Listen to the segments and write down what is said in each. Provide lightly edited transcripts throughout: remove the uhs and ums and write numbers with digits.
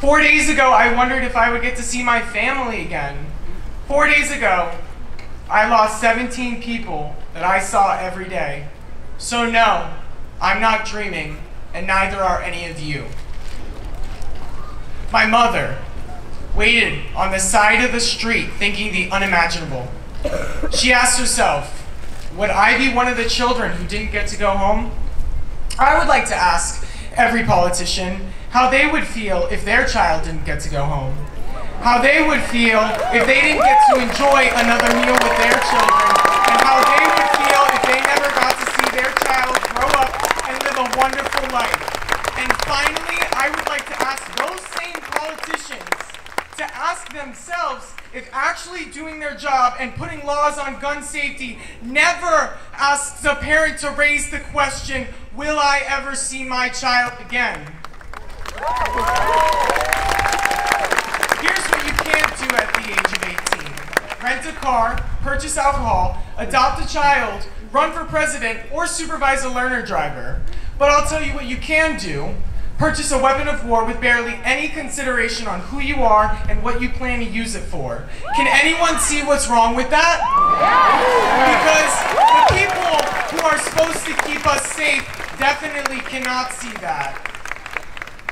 4 days ago, I wondered if I would get to see my family again. 4 days ago, I lost 17 people that I saw every day. So no, I'm not dreaming, and neither are any of you. My mother waited on the side of the street thinking the unimaginable. She asked herself, would I be one of the children who didn't get to go home? I would like to ask every politician how they would feel if their child didn't get to go home. How they would feel if they didn't get to enjoy another meal with their children. And how they would feel if they never got to see their child grow up and live a wonderful life. And finally, I would like to ask those same politicians to ask themselves if actually doing their job and putting laws on gun safety never asks a parent to raise the question, will I ever see my child again? Here's what you can't do at the age of 18. Rent a car, purchase alcohol, adopt a child, run for president, or supervise a learner driver. But I'll tell you what you can do. Purchase a weapon of war with barely any consideration on who you are and what you plan to use it for. Can anyone see what's wrong with that? Because the people who are supposed to keep us safe definitely cannot see that.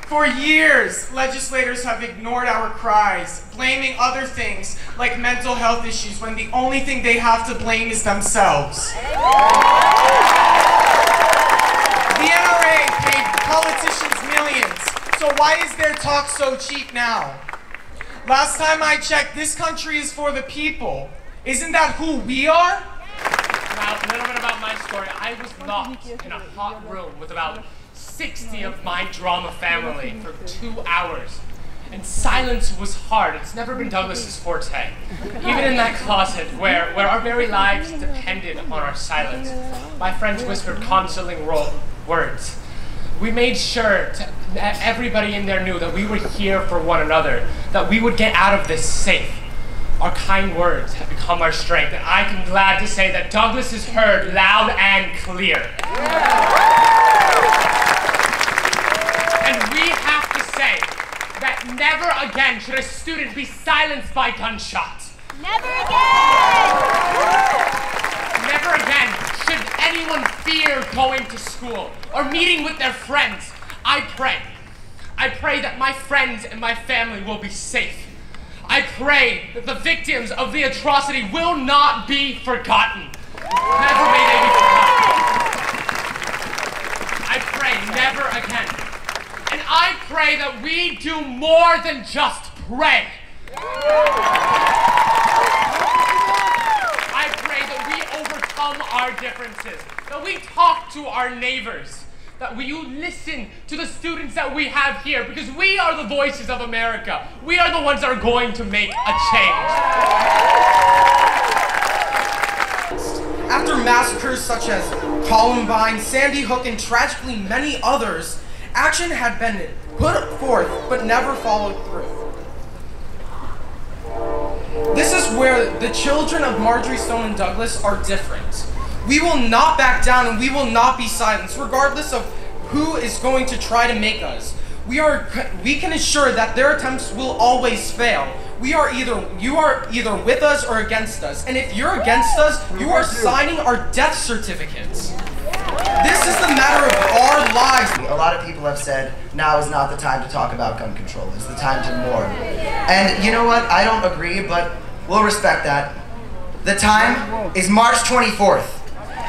For years, legislators have ignored our cries, blaming other things like mental health issues when the only thing they have to blame is themselves. The NRA paid politicians millions, so why is their talk so cheap now? Last time I checked, this country is for the people. Isn't that who we are? Now, a little bit about my story. I was locked in a hot room with about 60 of my drama family for 2 hours. And silence was hard. It's never been Douglas's forte. Even in that closet where our very lives depended on our silence, my friends whispered consoling words. We made sure that everybody in there knew that we were here for one another, that we would get out of this safe. Our kind words have become our strength, and I am glad to say that Douglas is heard loud and clear. And we have to say that never again should a student be silenced by gunshot. Never again! Never again should anyone fear going to school or meeting with their friends. I pray that my friends and my family will be safe. I pray that the victims of the atrocity will not be forgotten. Never may they be forgotten. I pray never again. And I pray that we do more than just pray. I pray that we overcome our differences, that we talk to our neighbors, that you listen to the students that we have here, because we are the voices of America. We are the ones that are going to make a change. After massacres such as Columbine, Sandy Hook, and tragically many others, action had been put forth but never followed through. This is where the children of Marjory, Stoneman, and Douglas are different. We will not back down and we will not be silenced, regardless of who is going to try to make us. We can assure that their attempts will always fail. You are either with us or against us. And if you're against us, you are signing our death certificates. This is the matter of our lives. A lot of people have said, now is not the time to talk about gun control. It's the time to mourn. And you know what? I don't agree, but we'll respect that. The time is March 24th.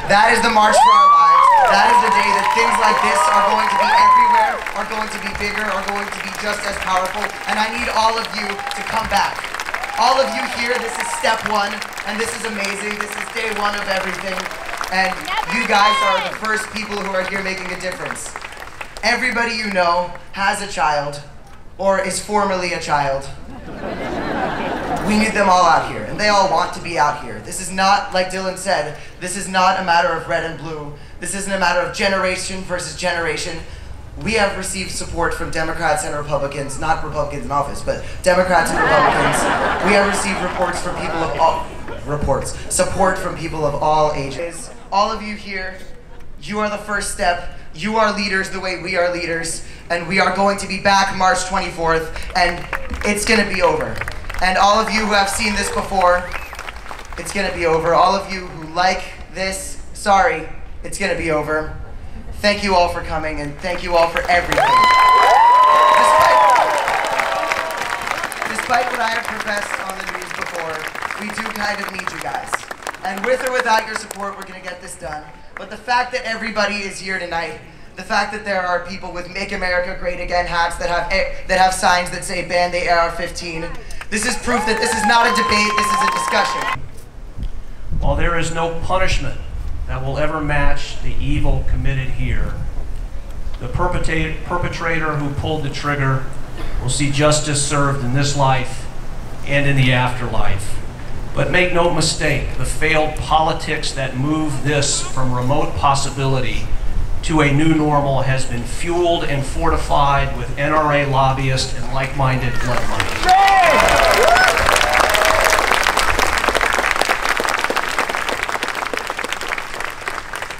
That is the march for our lives. That is the day that things like this are going to be everywhere, are going to be bigger, are going to be just as powerful. And I need all of you to come back. All of you here, this is step one, and this is amazing. This is day one of everything. And you guys are the first people who are here making a difference. Everybody you know has a child, or is formerly a child. We need them all out here, and they all want to be out here. This is not, like Dylan said, this is not a matter of red and blue. This isn't a matter of generation versus generation. We have received support from Democrats and Republicans, not Republicans in office, but Democrats and Republicans. We have received support from people of all ages. All of you here, you are the first step You are leaders the way we are leaders, and we are going to be back March 24th, and it's going to be over. And all of you who have seen this before, it's going to be over. All of you who like this, sorry, it's going to be over. Thank you all for coming, and thank you all for everything. Despite what I have professed on the news before, we do kind of need you guys. And with or without your support, we're going to get this done. But the fact that everybody is here tonight, the fact that there are people with Make America Great Again hats that have signs that say ban the AR-15, this is proof that this is not a debate, this is a discussion. While there is no punishment that will ever match the evil committed here, the perpetrator who pulled the trigger will see justice served in this life and in the afterlife. But make no mistake, the failed politics that moved this from remote possibility to a new normal has been fueled and fortified with NRA lobbyists and like-minded blood money.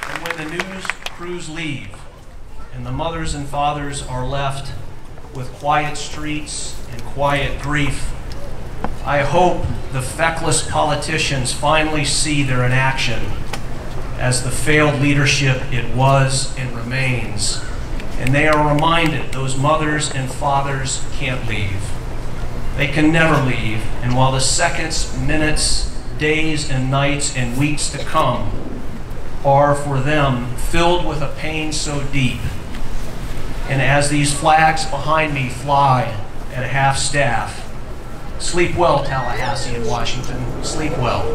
And when the news crews leave and the mothers and fathers are left with quiet streets and quiet grief, I hope the feckless politicians finally see their inaction as the failed leadership it was and remains, and they are reminded those mothers and fathers can't leave. They can never leave, and while the seconds, minutes, days, and nights, and weeks to come are for them filled with a pain so deep, and as these flags behind me fly at half-staff, sleep well, Tallahassee and Washington. Sleep well.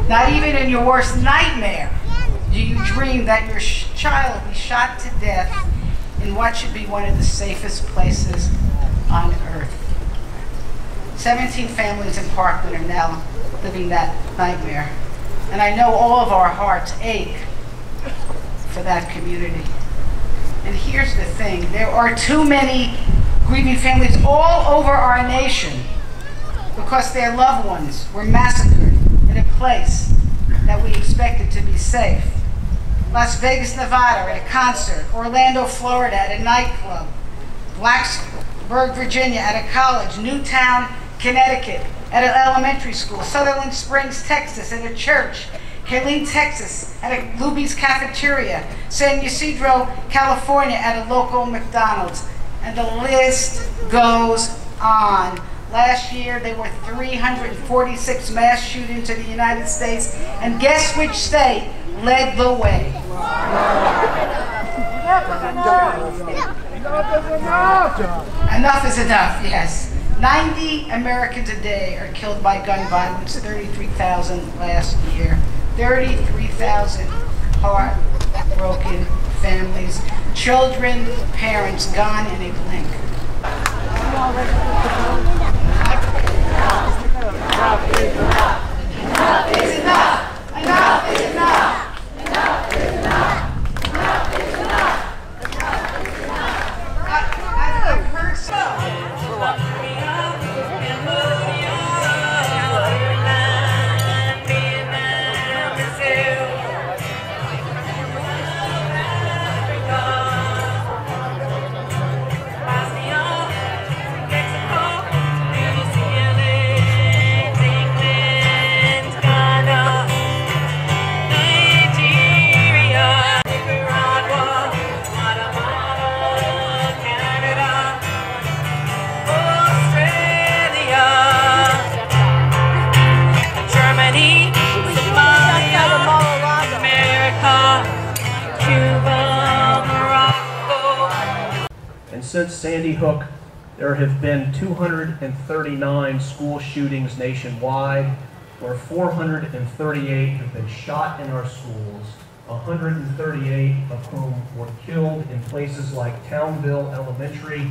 Not even in your worst nightmare do you dream that your child will be shot to death in what should be one of the safest places on earth. 17 families in Parkland are now living that nightmare. And I know all of our hearts ache for that community. And here's the thing, there are too many grieving families all over our nation because their loved ones were massacred in a place that we expected to be safe. Las Vegas, Nevada at a concert, Orlando, Florida at a nightclub, Blacksburg, Virginia at a college, Newtown, Connecticut at an elementary school, Sutherland Springs, Texas at a church, Killeen, Texas at a Luby's cafeteria, San Ysidro, California at a local McDonald's, and the list goes on. Last year there were 346 mass shootings in the United States, and guess which state led the way? Enough is enough, yes. 90 Americans a day are killed by gun violence, 33,000 last year. 33,000 heartbroken families, children, parents gone in a blink. Enough is enough. Enough is enough. Enough is enough. Enough is enough. Enough is enough. Enough is enough. I've heard so. For what? Since Sandy Hook, there have been 239 school shootings nationwide, where 438 have been shot in our schools, 138 of whom were killed in places like Townville Elementary